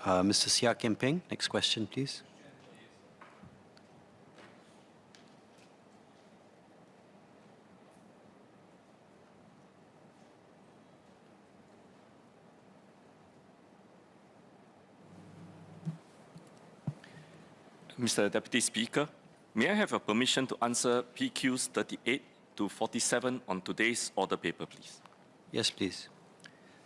Mr. Sia Kempeng, next question, please. Mr. Deputy Speaker, may I have your permission to answer PQs 38 to 47 on today's order paper, please? Yes, please.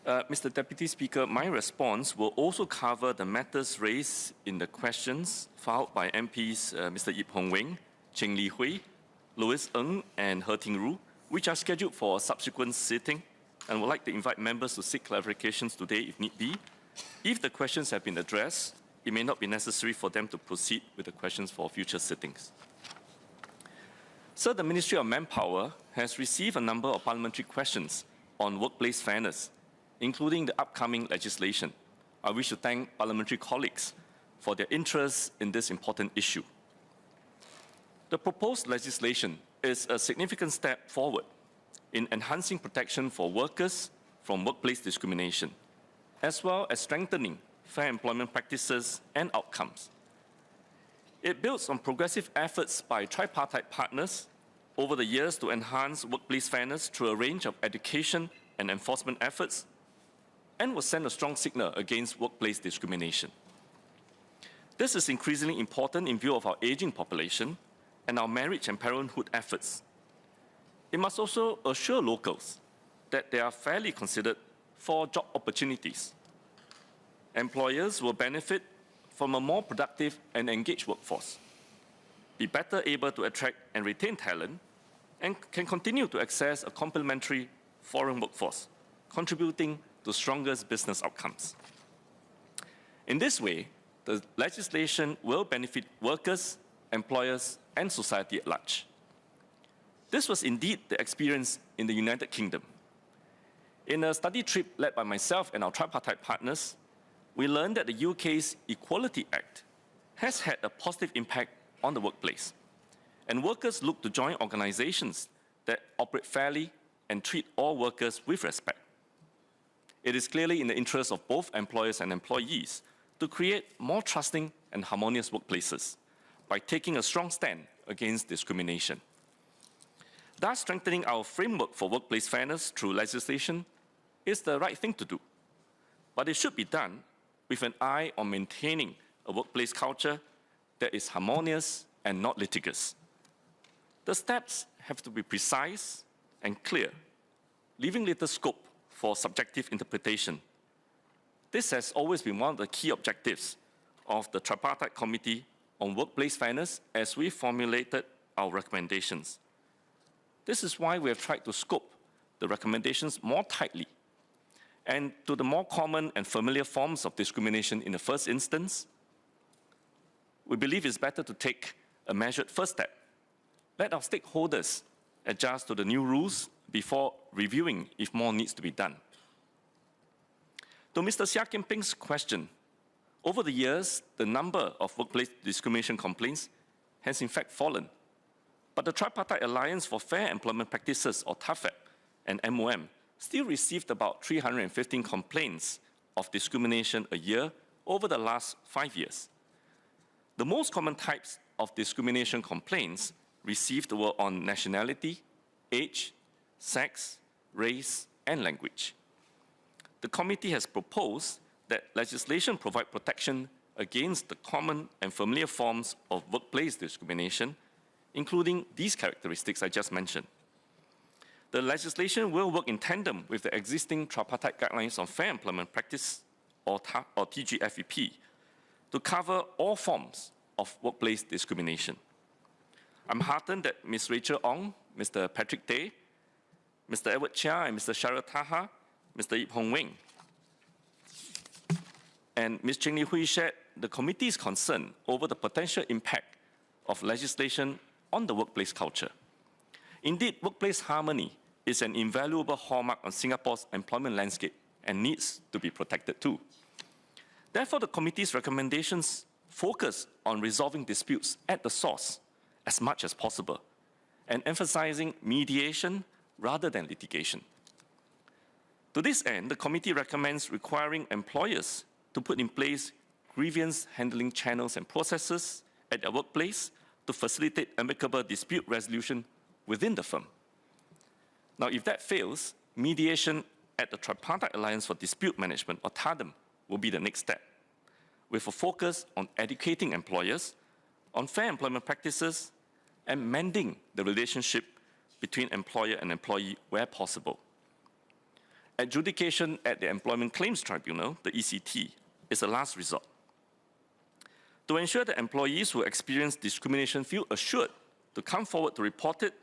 Mr. Deputy Speaker, my response will also cover the matters raised in the questions filed by MPs Mr. Yip Hong Weng, Cheng Li Hui, Louis Ng, and He Ting Ru, which are scheduled for a subsequent sitting, and would like to invite members to seek clarifications today if need be. If the questions have been addressed, it may not be necessary for them to proceed with the questions for future sittings. Sir, the Ministry of Manpower has received a number of parliamentary questions on workplace fairness, including the upcoming legislation. I wish to thank parliamentary colleagues for their interest in this important issue. The proposed legislation is a significant step forward in enhancing protection for workers from workplace discrimination, as well as strengthening fair employment practices and outcomes. It builds on progressive efforts by tripartite partners over the years to enhance workplace fairness through a range of education and enforcement efforts, and will send a strong signal against workplace discrimination. This is increasingly important in view of our aging population and our marriage and parenthood efforts. It must also assure locals that they are fairly considered for job opportunities. Employers will benefit from a more productive and engaged workforce, be better able to attract and retain talent, and can continue to access a complementary foreign workforce, contributing to stronger business outcomes. In this way, the legislation will benefit workers, employers, and society at large. This was indeed the experience in the United Kingdom. In a study trip led by myself and our tripartite partners, we learned that the UK's Equality Act has had a positive impact on the workplace, and workers look to join organizations that operate fairly and treat all workers with respect. It is clearly in the interest of both employers and employees to create more trusting and harmonious workplaces by taking a strong stand against discrimination. Thus, strengthening our framework for workplace fairness through legislation is the right thing to do, but it should be done with an eye on maintaining a workplace culture that is harmonious and not litigious. The steps have to be precise and clear, leaving little scope for subjective interpretation. This has always been one of the key objectives of the Tripartite Committee on Workplace Fairness as we formulated our recommendations. This is why we have tried to scope the recommendations more tightly and to the more common and familiar forms of discrimination in the first instance. We believe it's better to take a measured first step. Let our stakeholders adjust to the new rules before reviewing if more needs to be done. To Mr. Sia Kempeng's question, over the years, the number of workplace discrimination complaints has in fact fallen. But the Tripartite Alliance for Fair Employment Practices, or TAFEP, and MOM still received about 315 complaints of discrimination a year over the last 5 years. The most common types of discrimination complaints received were on nationality, age, sex, race, and language. The committee has proposed that legislation provide protection against the common and familiar forms of workplace discrimination, including these characteristics I just mentioned. The legislation will work in tandem with the existing Tripartite Guidelines on Fair Employment Practice, or TGFEP, to cover all forms of workplace discrimination. I'm heartened that Ms. Rachel Ong, Mr. Patrick Tay, Mr. Edward Chia, and Mr. Sharat Taha, Mr. Yip Hong Weng, and Ms. Cheng Li Hui shared the committee's concern over the potential impact of legislation on the workplace culture. Indeed, workplace harmony is an invaluable hallmark on Singapore's employment landscape and needs to be protected too. Therefore, the committee's recommendations focus on resolving disputes at the source as much as possible and emphasizing mediation rather than litigation. To this end, the committee recommends requiring employers to put in place grievance handling channels and processes at their workplace to facilitate amicable dispute resolution within the firm. Now, if that fails, mediation at the Tripartite Alliance for Dispute Management, or TADM, will be the next step, with a focus on educating employers on fair employment practices and mending the relationship between employer and employee where possible. Adjudication at the Employment Claims Tribunal, the ECT, is a last resort. To ensure that employees who experience discrimination feel assured to come forward to report it,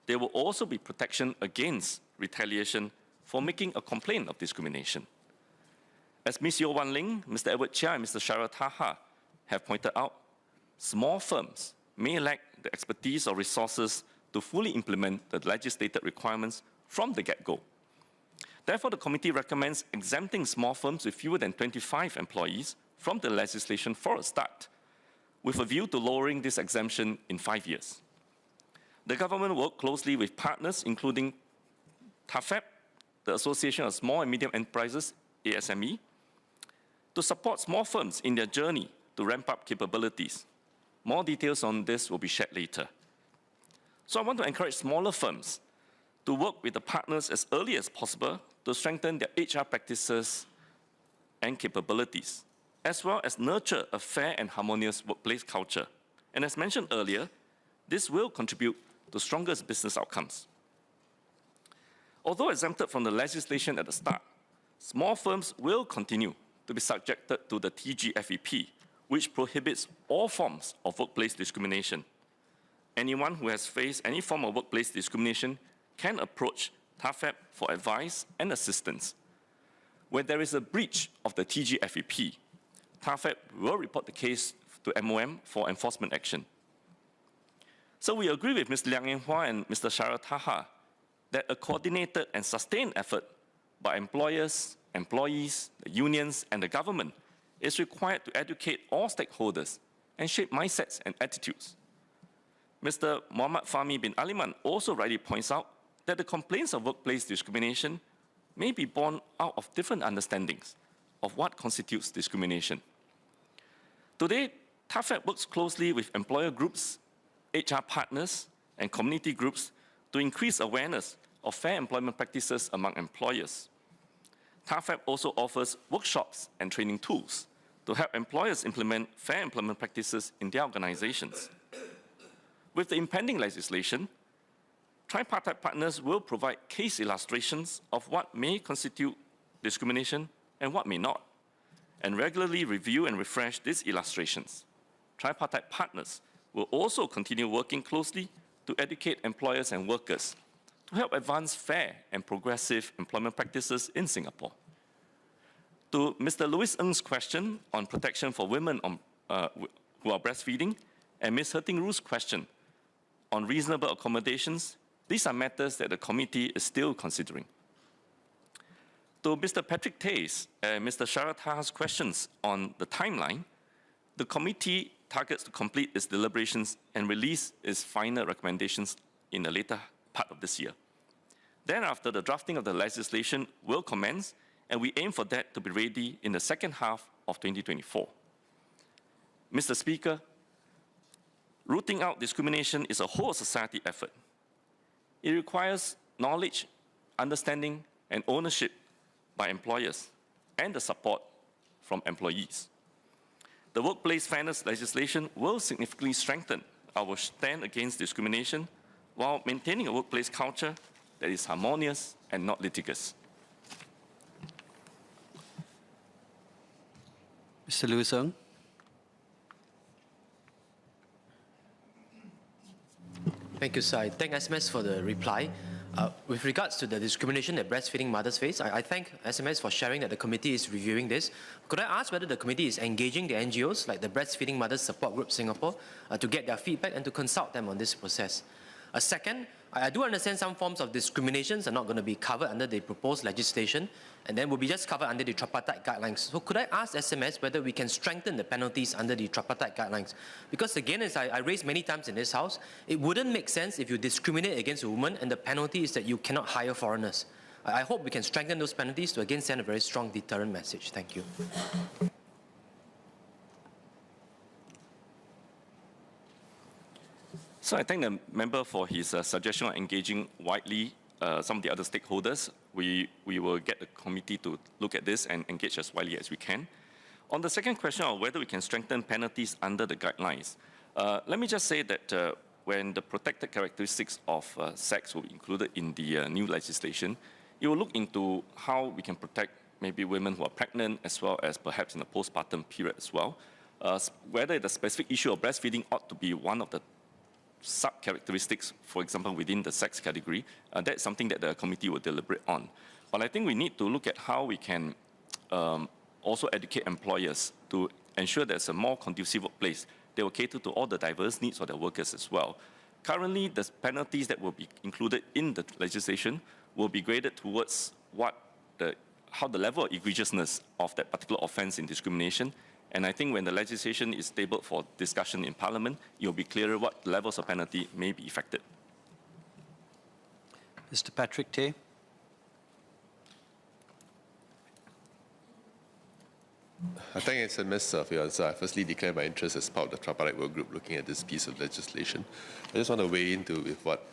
there will also be protection against retaliation for making a complaint of discrimination. As Ms. Yeo Wan Ling, Mr. Edward Chia, and Mr. Shara Taha have pointed out, small firms may lack the expertise or resources to fully implement the legislated requirements from the get-go. Therefore, the committee recommends exempting small firms with fewer than 25 employees from the legislation for a start, with a view to lowering this exemption in 5 years. The government worked closely with partners, including TAFEP, the Association of Small and Medium Enterprises, ASME, to support small firms in their journey to ramp up capabilities. More details on this will be shared later. So I want to encourage smaller firms to work with the partners as early as possible to strengthen their HR practices and capabilities, as well as nurture a fair and harmonious workplace culture. And as mentioned earlier, this will contribute to stronger business outcomes. Although exempted from the legislation at the start, small firms will continue to be subjected to the TGFEP, which prohibits all forms of workplace discrimination. Anyone who has faced any form of workplace discrimination can approach TAFEP for advice and assistance. When there is a breach of the TGFEP, TAFEP will report the case to MOM for enforcement action. So we agree with Ms. Liang Yen-hua and Mr. Shara Taha that a coordinated and sustained effort by employers, employees, the unions, and the government is required to educate all stakeholders and shape mindsets and attitudes. Mr. Muhammad Fahmi bin Aliman also rightly points out that the complaints of workplace discrimination may be born out of different understandings of what constitutes discrimination. Today, TAFEP works closely with employer groups, HR partners, and community groups to increase awareness of fair employment practices among employers. TAFEP also offers workshops and training tools to help employers implement fair employment practices in their organizations. With the impending legislation, tripartite partners will provide case illustrations of what may constitute discrimination and what may not, and regularly review and refresh these illustrations. Tripartite partners will also continue working closely to educate employers and workers to help advance fair and progressive employment practices in Singapore. To Mr. Louis Ng's question on protection for women who are breastfeeding, and Ms. Herting-Ru's question on reasonable accommodations, these are matters that the committee is still considering. To Mr. Patrick Tay's and Mr. Shara Taha's questions on the timeline, the committee targets to complete its deliberations and release its final recommendations in the later part of this year. Thereafter, the drafting of the legislation will commence, and we aim for that to be ready in the second half of 2024. Mr. Speaker, rooting out discrimination is a whole society effort. It requires knowledge, understanding, and ownership by employers and the support from employees. The workplace fairness legislation will significantly strengthen our stand against discrimination while maintaining a workplace culture that is harmonious and not litigious. Mr. Louis Ng. Thank you, sir. I thank SMS for the reply. With regards to the discrimination that breastfeeding mothers face, I thank SMS for sharing that the committee is reviewing this. Could I ask whether the committee is engaging the NGOs like the Breastfeeding Mothers Support Group Singapore to get their feedback and to consult them on this process? Second, I do understand some forms of discriminations are not going to be covered under the proposed legislation and then will be just covered under the tripartite guidelines. So could I ask SMS whether we can strengthen the penalties under the tripartite guidelines? Because again, as I raised many times in this house, it wouldn't make sense if you discriminate against a woman and the penalty is that you cannot hire foreigners. I hope we can strengthen those penalties to again send a very strong deterrent message. Thank you. So I thank the member for his suggestion on engaging widely some of the other stakeholders. We will get the committee to look at this and engage as widely as we can. On the second question of whether we can strengthen penalties under the guidelines, let me just say that when the protected characteristics of sex will be included in the new legislation, it will look into how we can protect maybe women who are pregnant as well as perhaps in the postpartum period as well. Whether the specific issue of breastfeeding ought to be one of the sub-characteristics, for example, within the sex category, that's something that the committee will deliberate on. But I think we need to look at how we can also educate employers to ensure there's a more conducive workplace. They will cater to all the diverse needs of their workers as well. Currently, the penalties that will be included in the legislation will be graded towards how the level of egregiousness of that particular offence in discrimination. And I think when the legislation is tabled for discussion in Parliament, it will be clearer what levels of penalty may be effected. Mr. Patrick Tay. I thank SMS for your answer. I firstly declare my interest as part of the tripartite work group looking at this piece of legislation. I just want to weigh into with what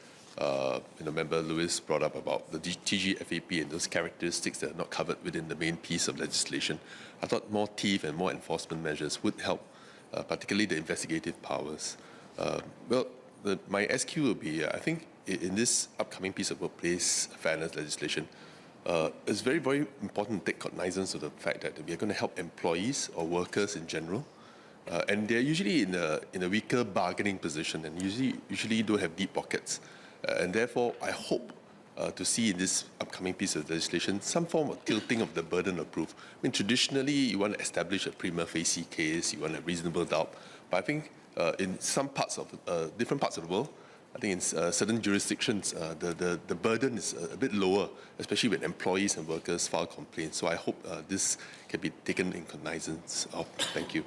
Member Lewis brought up about the TGFAP and those characteristics that are not covered within the main piece of legislation. I thought more teeth and more enforcement measures would help, particularly the investigative powers. My SQ will be, I think in this upcoming piece of workplace fairness legislation, it's very, very important to take cognizance of the fact that we are going to help employees or workers in general. And they're usually in a weaker bargaining position and usually don't have deep pockets. And therefore, I hope to see in this upcoming piece of legislation some form of tilting of the burden of proof. I mean, traditionally, you want to establish a prima facie case, you want a reasonable doubt. But I think in some parts of, different parts of the world, I think in certain jurisdictions, the burden is a bit lower, especially when employees and workers file complaints. So I hope this can be taken in cognizance of. Thank you.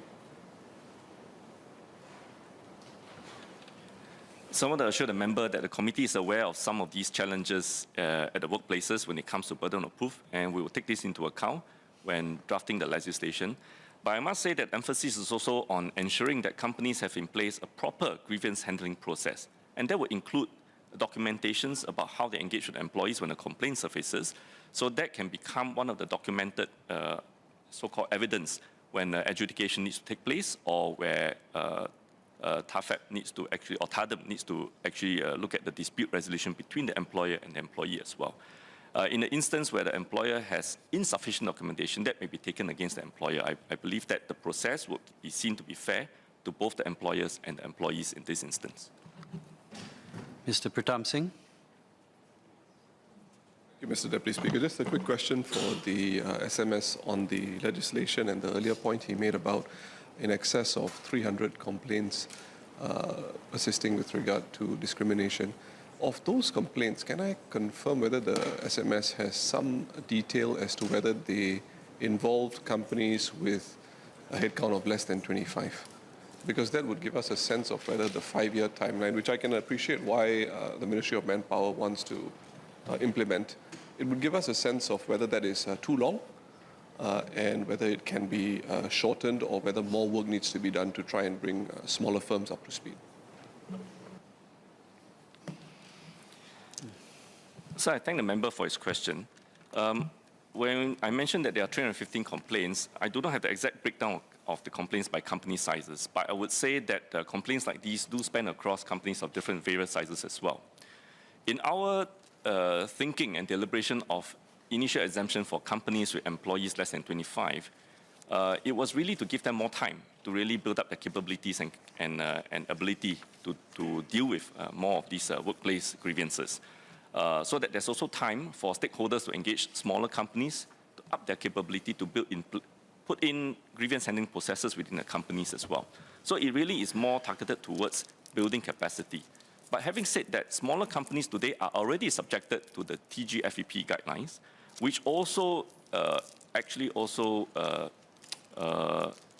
So I want to assure the member that the committee is aware of some of these challenges at the workplaces when it comes to burden of proof, and we will take this into account when drafting the legislation. But I must say that emphasis is also on ensuring that companies have in place a proper grievance handling process. And that will include documentations about how they engage with employees when a complaint surfaces, so that can become one of the documented so-called evidence when adjudication needs to take place or where TAFEP needs to actually, or TADEM needs to actually look at the dispute resolution between the employer and the employee as well. In the instance where the employer has insufficient documentation, that may be taken against the employer. I believe that the process would be seen to be fair to both the employers and the employees in this instance. Mr. Pratam Singh. Thank you, Mr. Deputy Speaker. Just a quick question for the SMS on the legislation and the earlier point he made about in excess of 300 complaints persisting with regard to discrimination. Of those complaints, can I confirm whether the SMS has some detail as to whether they involved companies with a headcount of less than 25? Because that would give us a sense of whether the 5-year timeline, which I can appreciate why the Ministry of Manpower wants to implement, it would give us a sense of whether that is too long and whether it can be shortened or whether more work needs to be done to try and bring smaller firms up to speed. So I thank the member for his question. When I mentioned that there are 315 complaints, I do not have the exact breakdown of the complaints by company sizes, but I would say that complaints like these do span across companies of different various sizes as well. In our thinking and deliberation of initial exemption for companies with employees less than 25, it was really to give them more time to really build up their capabilities and ability to deal with more of these workplace grievances. So that there's also time for stakeholders to engage smaller companies to up their capability to put in grievance handling processes within the companies as well. So it really is more targeted towards building capacity. But having said that, smaller companies today are already subjected to the TGFAP guidelines, which also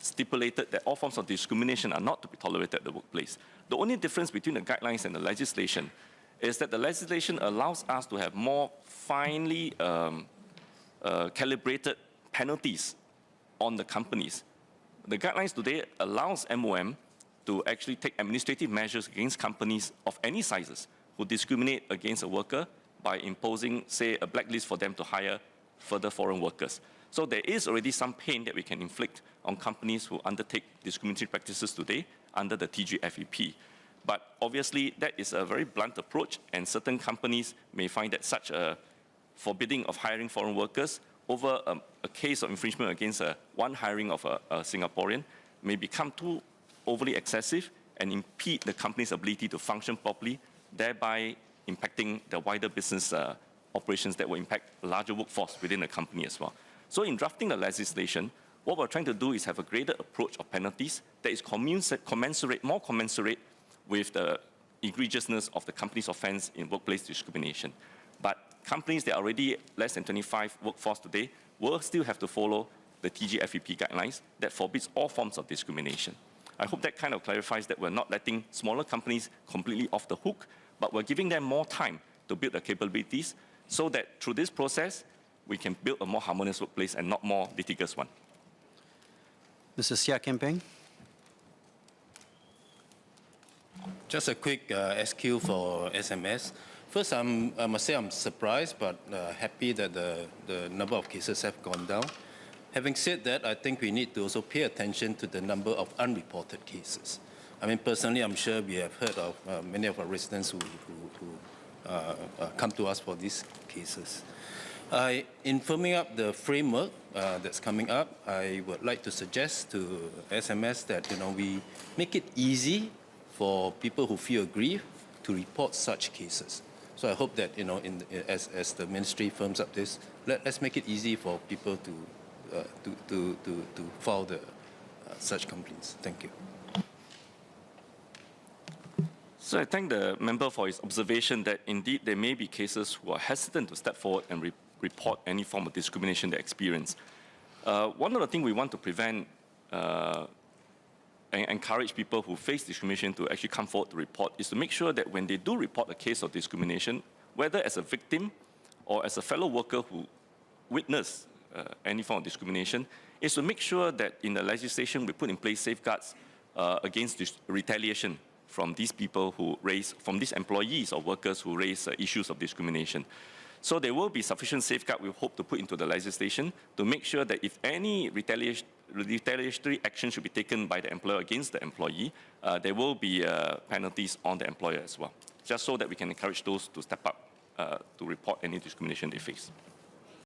stipulated that all forms of discrimination are not to be tolerated at the workplace. The only difference between the guidelines and the legislation is that the legislation allows us to have more finely calibrated penalties on the companies. The guidelines today allows MOM to actually take administrative measures against companies of any sizes who discriminate against a worker by imposing, say, a blacklist for them to hire further foreign workers. So there is already some pain that we can inflict on companies who undertake discriminatory practices today under the TGFEP. But obviously, that is a very blunt approach, and certain companies may find that such a forbidding of hiring foreign workers over a case of infringement against one hiring of a Singaporean may become too overly excessive and impede the company's ability to function properly, thereby impacting the wider business operations that will impact a larger workforce within the company as well. So in drafting the legislation, what we're trying to do is have a graded approach of penalties that is more commensurate with the egregiousness of the company's offense in workplace discrimination. But companies that are already less than 25 workforce today will still have to follow the TGFEP guidelines that forbids all forms of discrimination. I hope that kind of clarifies that we're not letting smaller companies completely off the hook, but we're giving them more time to build their capabilities so that through this process, we can build a more harmonious workplace and not more litigious one. Mr. Sia Kempeng. Just a quick SQ for SMS. First, I must say I'm surprised but happy that the number of cases have gone down. Having said that, I think we need to also pay attention to the number of unreported cases. I mean, personally, I'm sure we have heard of many of our residents who come to us for these cases. In firming up the framework that's coming up, I would like to suggest to SMS that we make it easy for people who feel aggrieved to report such cases. So I hope that as the ministry firms up this, let's make it easy for people to file such complaints. Thank you. So I thank the member for his observation that indeed there may be cases who are hesitant to step forward and report any form of discrimination they experience. One of the things we want to prevent and encourage people who face discrimination to actually come forward to report is to make sure that when they do report a case of discrimination, whether as a victim or as a fellow worker who witnessed any form of discrimination, is to make sure that in the legislation we put in place safeguards against retaliation from these people who raise, from these employees or workers who raise issues of discrimination. So there will be sufficient safeguard we hope to put into the legislation to make sure that if any retaliatory action should be taken by the employer against the employee, there will be penalties on the employer as well, just so that we can encourage those to step up to report any discrimination they face.